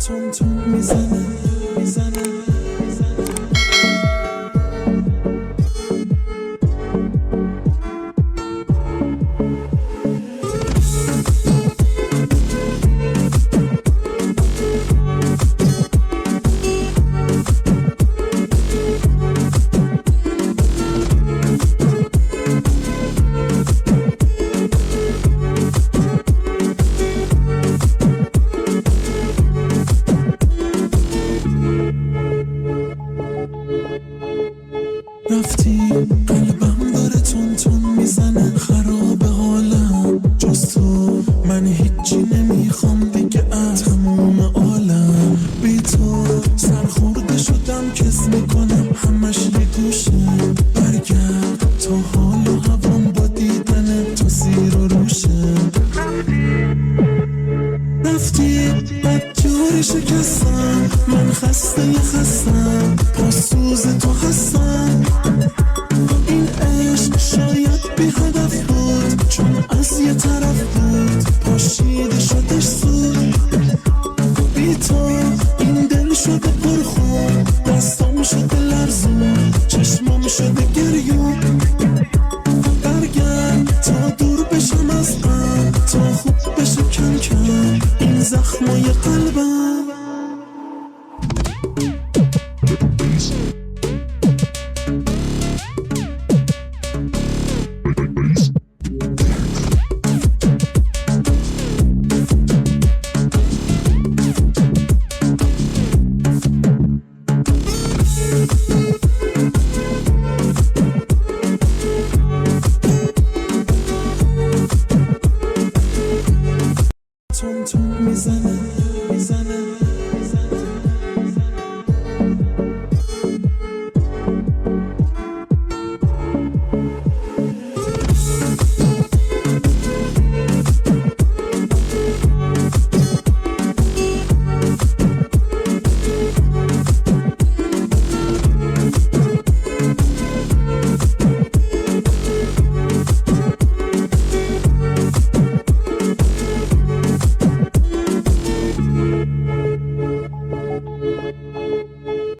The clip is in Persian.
تون تون میزنه رفتی قلبم داره تون تون میزنه خراب حالم جز تو من هیچی نمیخوام دیگه از تموم عالم بی تو سرخورده شدم کس میکنم همش یه گوشه برگرد تا حال و هوام با دیدن تو زیر و روشه رفتی بدجوری شکستم من خستم با سوز تو هستم این عشق شاید بی هدف بود چون از یه طرف بود پاشیده شدش سود بی تو این دل شده پرخون دستام شده لرزون چشمام شده گریون برگرد تا دور بشم از غم تا خوب بشه کم کم این زخمای قلبم تون تون میزنه